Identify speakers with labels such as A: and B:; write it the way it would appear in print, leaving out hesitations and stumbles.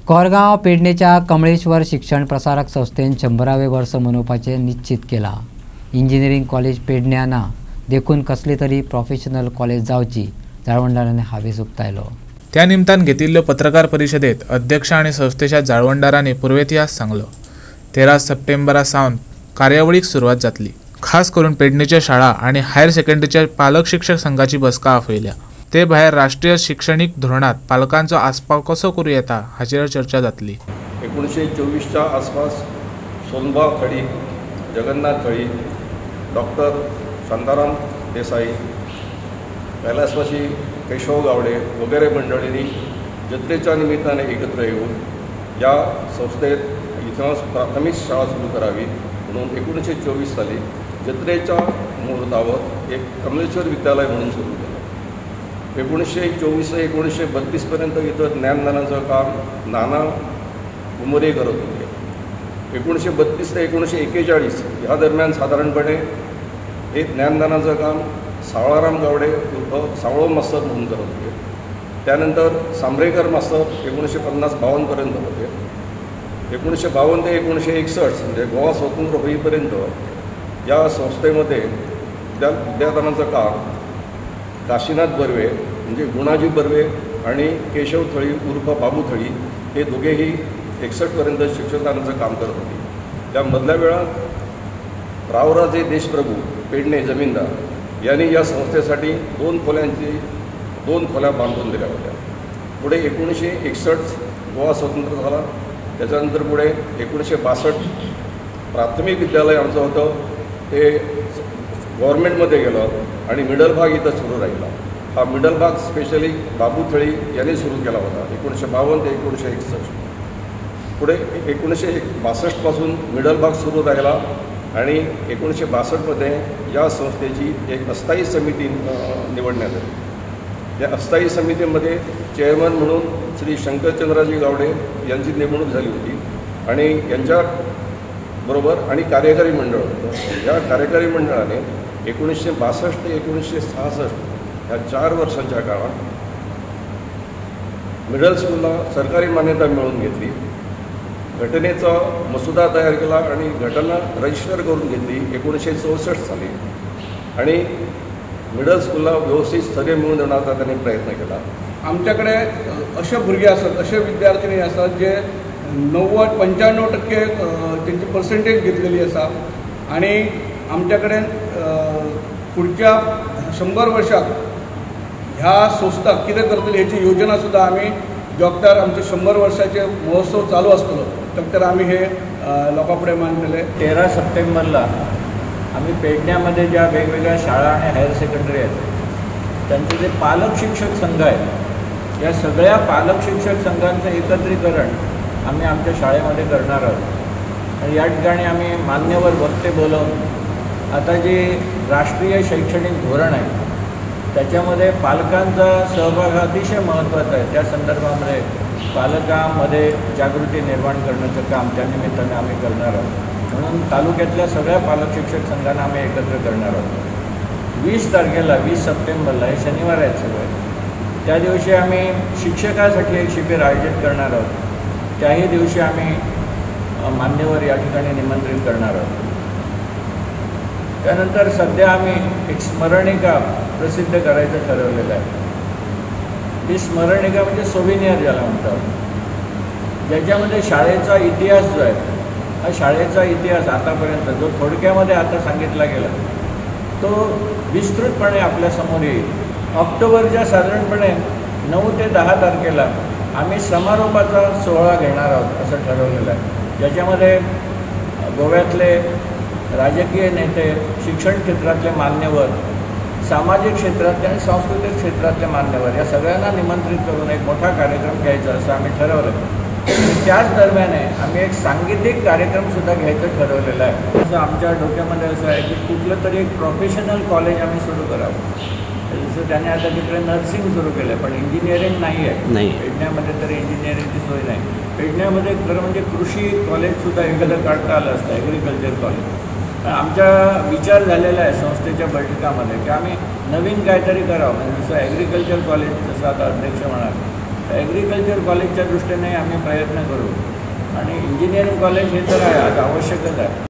A: कोरगांव पेडणेच्या कमळेश्वर शिक्षण प्रसारक संस्थेन 100वे वर्स मनोवपाचे निश्चित केला। इंजिनियरिंग कॉलेज पेडण्याना देखून कसली तरी प्रोफेशनल कॉलेज जावची जाळवंडारांनी हावेस उक्तायलो।
B: त्या निमतान घेतिल्ल्यो पत्रकार परिशदेत अध्यक्ष आणि संस्थेच्या जाळवंडारांनी पूर्वेतिहास सांगलो। 13 सप्टेंबरा सावन कार्यावळीक सुरवात जातली। खास करून पेडणेच्या शाळा आणि हायर सेकंडरीच्या पालक शिक्षक संघाची बसका आफयल्या। ते भायर राष्ट्रीय शैक्षणिक धोरणात पालकांचो आस्पाव कसो करूं येता हाचेर चर्चा जातली।
C: 1924च्या आसपास सोनबा थळी, जगन्नाथ थळी, डॉक्टर शांताराम देसाई, कैलासवासी केशव गावडे वगैरे मंडळींनी जत्रेच्या निमित्ताने एकत्र येऊन या संस्थेत इतिहास प्राथमिक शाळा सुरू करावी म्हणून 1924 साली जत्रेच्या मुहूर्तावर एक कमलेश्वर विद्यालय म्हणून सुरू केलं। 1924 ते 1932 पर्यंत इथं ज्ञानदानाचं काम नाना उमरे करत होते। 1932 ते 1941 ह्या दरम्यान साधारणपणे हे ज्ञानदानाचं काम सावळाराम गावडे उर्फ सावळो मास्तर म्हणून करत होते। त्यानंतर सांबरेकर मास्तर 1950-52 पर्यंत होते। 1952 ते 1961 म्हणजे गोवा स्वतंत्र होईपर्यंत या संस्थेमध्ये विद्यादानाचं काम काशीनाथ बर्वे म्हणजे गुणाजी बर्वे आणि केशव थळी उर्फ बाबू थळी हे दोघेही 61 पर्यंत शिक्षणदानाचं काम करत होते। त्या मधल्या वेळात रावराजे देशप्रभू पेडणे जमीनदार यांनी या संस्थेसाठी 2 खोल्या बांधून दिल्या होत्या। पुढे 1961 गोवा स्वतंत्र झाला। त्याच्यानंतर पुढे 1962 प्राथमिक विद्यालय आमचं होतं ते गव्हर्नमेंटमध्ये गेलं आणि मिडल भाग इथं सुरू राहिला। हा मिडल भाग स्पेशली बाबू थळी यांनी सुरू केला होता 1952 ते 1961। पुढे 1962 पासून मिडल भाग सुरू राहिला आणि 1962 मध्ये या संस्थेची एक अस्थायी समिती निवडण्यात आली। या अस्थायी समितीमध्ये चेअरमन म्हणून श्री शंकरचंद्राजी गावडे यांची नेमणूक झाली होती आणि यांच्याबरोबर आणि कार्यकारी मंडळ होतं। या कार्यकारी मंडळाने 1962 ते 1966 या 4 वर्षांच्या काळात मिडल स्कूलला सरकारी मान्यता मिळवून घेतली। घटनेचा मसुदा तयार केला आणि घटना रजिस्टर करून घेतली 1964 साली आणि मिडल स्कूलला व्यवस्थित स्थैर्य मिळवून देण्याचा त्यांनी प्रयत्न केला।
D: आमच्याकडे असे भुरगे असतात, असे विद्यार्थी असतात जे 90-95% त्यांची पर्सेंटेज घेतलेली असा आणि आमच्याकडे पुढच्या 100 वर्षात ह्या संस्था कितें करतली हेची योजना सुद्धा आम्ही जोगत्यार आमचे 100 वर्षाचे महोत्सव चालू असतलो तर आम्ही हे लोकांपुढे मांडलेले।
E: 13 सप्टेंबरला आम्ही पेडण्यामध्ये ज्या वेगवेगळ्या शाळा आणि हायर सेकंडरी आहेत त्यांचे जे पालक शिक्षक संघ आहेत या सगळ्या पालक शिक्षक संघांचं एकत्रीकरण आम्ही आमच्या शाळेमध्ये करणार आहोत आणि या ठिकाणी आम्ही मान्यवर वक्ते बोलवून आता जे राष्ट्रीय शैक्षणिक धोरण आहे त्याच्यामध्ये पालकांचा सहभाग अतिशय महत्त्वाचा आहे। त्या संदर्भामध्ये पालकांमध्ये जागृती निर्माण करण्याचं काम त्या निमित्ताने आम्ही करणार आहोत म्हणून तालुक्यातल्या सगळ्या पालक शिक्षक संघांना आम्ही एकत्र करणार आहोत। 20 तारखेला 20 सप्टेंबरला हे शनिवार आहेत सगळे त्या दिवशी आम्ही शिक्षकासाठी एक शिबिर आयोजित करणार आहोत। त्याही दिवशी आम्ही मान्यवर या ठिकाणी निमंत्रित करणार आहोत। त्यानंतर सध्या आम्ही एक स्मरणिका प्रसिद्ध करायचं ठरवलेलं आहे। ही स्मरणिका म्हणजे सोव्हिनियर ज्याला म्हणतात ज्याच्यामध्ये शाळेचा इतिहास जो आहे हा शाळेचा इतिहास आतापर्यंत जो थोडक्यामध्ये आता सांगितला गेला तो विस्तृतपणे आपल्यासमोर येईल। ऑक्टोबरच्या साधारणपणे 9 ते 10 तारखेला आम्ही समारोपाचा सोहळा घेणार आहोत असं ठरवलेलं आहे ज्याच्यामध्ये गोव्यातले राजकीय नेते, शिक्षण क्षेत्रातले मान्यवर, सामाजिक क्षेत्रातले आणि सांस्कृतिक क्षेत्रातले मान्यवर या सगळ्यांना निमंत्रित करून एक मोठा कार्यक्रम घ्यायचा असं आम्ही ठरवलं आणि त्याच दरम्यान आम्ही एक सांगीतिक कार्यक्रमसुद्धा घ्यायचं ठरवलेलं आहे। असं आमच्या डोक्यामध्ये असं आहे की कुठलं तरी एक प्रोफेशनल कॉलेज आम्ही सुरू करावं। जसं त्याने आता तिकडे नर्सिंग सुरू केलं पण इंजिनिअरिंग नाही आहे पेडण्यामध्ये तर इंजिनिअरिंगची सोय नाही। पेडण्यामध्ये खरं म्हणजे कृषी कॉलेजसुद्धा एखादं काढता आलं असतं ॲग्रिकल्चर कॉलेज। आमचा विचार झालेला आहे संस्थेच्या बैठकामध्ये की आम्ही नवीन काहीतरी करावं म्हणजे जसं ॲग्रिकल्चर कॉलेज जसं आता अध्यक्ष म्हणाले ॲग्रिकल्चर कॉलेजच्या दृष्टीने आम्ही प्रयत्न करू आणि इंजिनिअरिंग कॉलेज हे तर आहे आज आवश्यकच आहे.